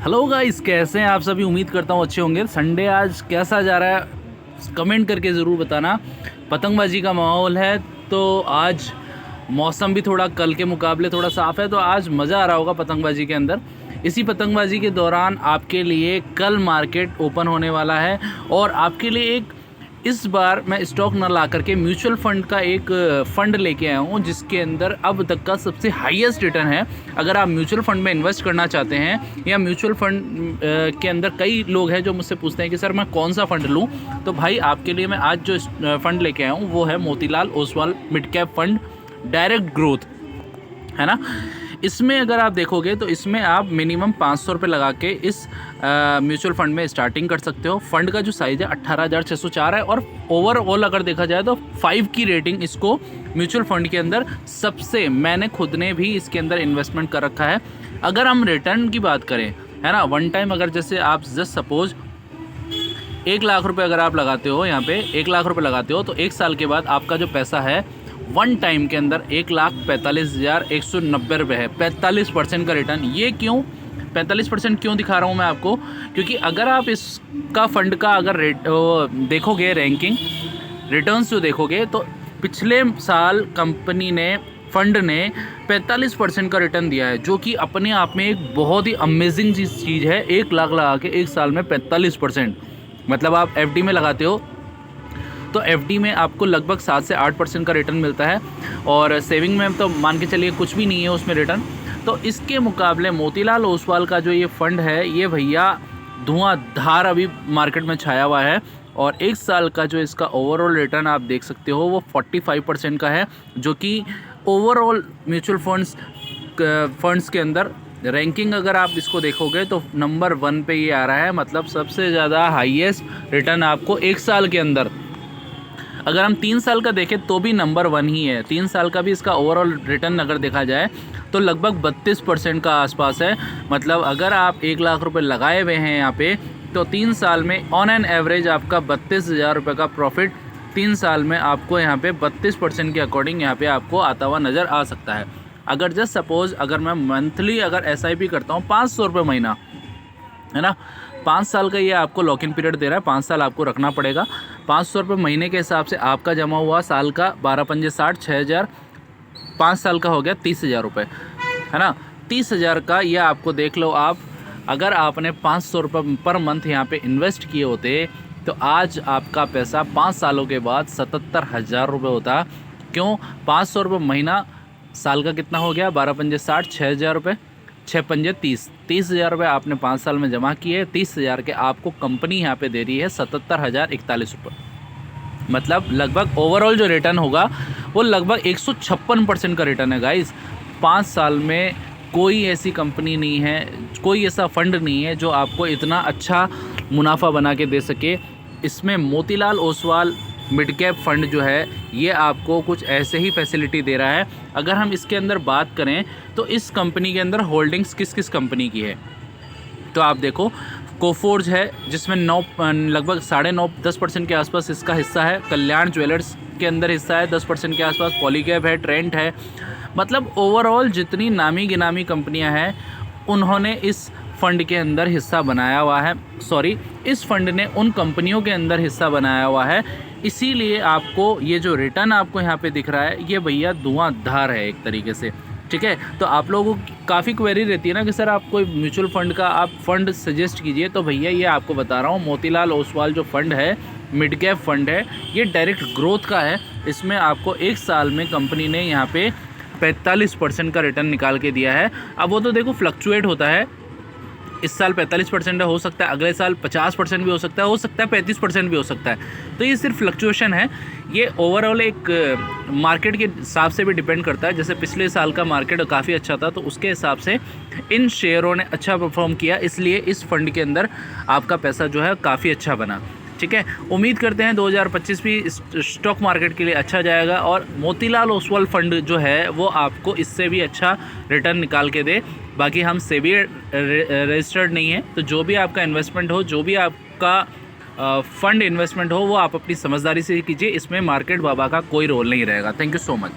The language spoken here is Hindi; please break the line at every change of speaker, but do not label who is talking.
हेलो गाइस, कैसे हैं आप सभी। उम्मीद करता हूँ अच्छे होंगे। संडे आज कैसा जा रहा है कमेंट करके ज़रूर बताना। पतंगबाजी का माहौल है तो आज मौसम भी थोड़ा कल के मुकाबले थोड़ा साफ़ है, तो आज मज़ा आ रहा होगा पतंगबाजी के अंदर। इसी पतंगबाजी के दौरान आपके लिए कल मार्केट ओपन होने वाला है और आपके लिए एक इस बार मैं स्टॉक न ला करके म्यूचुअल फ़ंड का एक फ़ंड लेके आया हूँ, जिसके अंदर अब तक का सबसे हाईएस्ट रिटर्न है। अगर आप म्यूचुअल फ़ंड में इन्वेस्ट करना चाहते हैं या म्यूचुअल फ़ंड के अंदर कई लोग हैं जो मुझसे पूछते हैं कि सर मैं कौन सा फ़ंड लूँ, तो भाई आपके लिए मैं आज जो फ़ंड लेके आया हूँ वो है Motilal Oswal mid cap fund direct growth, है ना। इसमें अगर आप देखोगे तो इसमें आप मिनिमम 500 रुपये लगा के इस म्यूचुअल फंड में स्टार्टिंग कर सकते हो। फंड का जो साइज़ है 18,604 है और ओवरऑल अगर देखा जाए तो 5 की रेटिंग इसको म्यूचुअल फंड के अंदर सबसे, मैंने खुद ने भी इसके अंदर इन्वेस्टमेंट कर रखा है। अगर हम रिटर्न की बात करें, है ना, वन टाइम अगर जैसे आप जस्ट सपोज़ 1 लाख रुपये अगर आप लगाते हो, यहाँ पे 1 लाख रुपये लगाते हो तो 1 साल के बाद आपका जो पैसा है वन टाइम के अंदर 1,45,190 रुपये है। 45% का रिटर्न। ये क्यों 45% क्यों दिखा रहा हूँ मैं आपको, क्योंकि अगर आप इसका फ़ंड का अगर देखोगे रैंकिंग रिटर्न्स जो देखोगे तो पिछले साल कंपनी ने फ़ंड ने 45% का रिटर्न दिया है, जो कि अपने आप में एक बहुत ही अमेजिंग चीज़ है। 1 लाख लगा के 1 साल में 45%, मतलब आप एफडी में लगाते हो तो एफडी में आपको लगभग 7 से 8% का रिटर्न मिलता है और सेविंग में तो मान के चलिए कुछ भी नहीं है उसमें रिटर्न। तो इसके मुकाबले मोतीलाल ओसवाल का जो ये फ़ंड है ये भैया धुआंधार अभी मार्केट में छाया हुआ है और 1 साल का जो इसका ओवरऑल रिटर्न आप देख सकते हो वो 45% का है, जो कि ओवरऑल म्यूचुअल फंड्स के अंदर रैंकिंग अगर आप इसको देखोगे तो नंबर 1 पे ये आ रहा है। मतलब सबसे ज़्यादा हाईएस्ट रिटर्न आपको 1 साल के अंदर। अगर हम 3 साल का देखें तो भी नंबर 1 ही है। 3 साल का भी इसका ओवरऑल रिटर्न अगर देखा जाए तो लगभग 32% का आसपास है। मतलब अगर आप 1 लाख रुपए लगाए हुए हैं यहाँ पे तो 3 साल में ऑन एन एवरेज आपका 32,000 रुपये का प्रॉफिट 3 साल में आपको यहाँ पे 32% के अकॉर्डिंग यहाँ पे आपको आता हुआ नज़र आ सकता है। अगर जस्ट सपोज़ अगर मैं मंथली अगर SIP करता हूँ 500 रुपये महीना, है ना, 5 साल का ये आपको लॉक इन पीरियड दे रहा है, 5 साल आपको रखना पड़ेगा। 500 रुपये महीने के हिसाब से आपका जमा हुआ साल का 12 पंजे 60, 6,000, 5 साल का हो गया 30,000 रुपये, है ना। 30,000 का ये आपको देख लो आप, अगर आपने 500 रुपये पर मंथ यहाँ पे इन्वेस्ट किए होते तो आज आपका पैसा 5 सालों के बाद 77,000 रुपये होता। क्यों 500 रुपये महीना, साल का कितना हो गया 12 पंजे 60, 6,000 रुपये, 6 पंजे 30,000 रुपये आपने 5 साल में जमा किए। 30,000 के आपको कंपनी यहाँ पे दे रही है 77,041 रुपये। मतलब लगभग ओवरऑल जो रिटर्न होगा वो लगभग 156% का रिटर्न है गाइस। 5 साल में कोई ऐसी कंपनी नहीं है, कोई ऐसा फंड नहीं है जो आपको इतना अच्छा मुनाफा बना के दे सके। इसमें Motilal Oswal mid cap fund जो है ये आपको कुछ ऐसे ही फैसिलिटी दे रहा है। अगर हम इसके अंदर बात करें तो इस कंपनी के अंदर होल्डिंग्स किस किस कंपनी की है, तो आप देखो कोफोर्ज है जिसमें लगभग 9.5-10% के आसपास इसका हिस्सा है। कल्याण ज्वेलर्स के अंदर हिस्सा है 10% के आसपास। पॉलीकैब है, ट्रेंट है। मतलब ओवरऑल जितनी नामी गिनामी कंपनियां हैं उन्होंने इस फ़ंड के अंदर हिस्सा बनाया हुआ है। इस फ़ंड ने उन कंपनियों के अंदर हिस्सा बनाया हुआ है, इसीलिए आपको ये जो रिटर्न आपको यहाँ पे दिख रहा है ये भैया धुआंधार है एक तरीके से, ठीक है। तो आप लोगों को काफ़ी क्वेरी रहती है ना कि सर आप कोई म्यूचुअल फ़ंड का आप फ़ंड सजेस्ट कीजिए, तो भैया ये आपको बता रहा हूँ मोतीलाल ओसवाल जो फ़ंड है मिड कैप फ़ंड है ये डायरेक्ट ग्रोथ का है। इसमें आपको 1 साल में कंपनी ने यहाँ पे 45% का रिटर्न निकाल के दिया है। अब वो तो देखो फ्लक्चुएट होता है, इस साल 45% हो सकता है, अगले साल 50% भी हो सकता है 35% भी हो सकता है। तो ये सिर्फ फ्लक्चुएशन है, ये ओवरऑल एक मार्केट के हिसाब से भी डिपेंड करता है। जैसे पिछले साल का मार्केट काफ़ी अच्छा था तो उसके हिसाब से इन शेयरों ने अच्छा परफॉर्म किया, इसलिए इस फंड के अंदर आपका पैसा जो है काफ़ी अच्छा बना, ठीक है। उम्मीद करते हैं 2025 भी स्टॉक मार्केट के लिए अच्छा जाएगा और मोतीलाल ओसवाल फ़ंड जो है वो आपको इससे भी अच्छा रिटर्न निकाल के दे। बाकी हम सेबी रजिस्टर्ड नहीं है, तो जो भी आपका इन्वेस्टमेंट हो, जो भी आपका फ़ंड इन्वेस्टमेंट हो वो आप अपनी समझदारी से कीजिए। इसमें मार्केट बाबा का कोई रोल नहीं रहेगा। Thank you so much.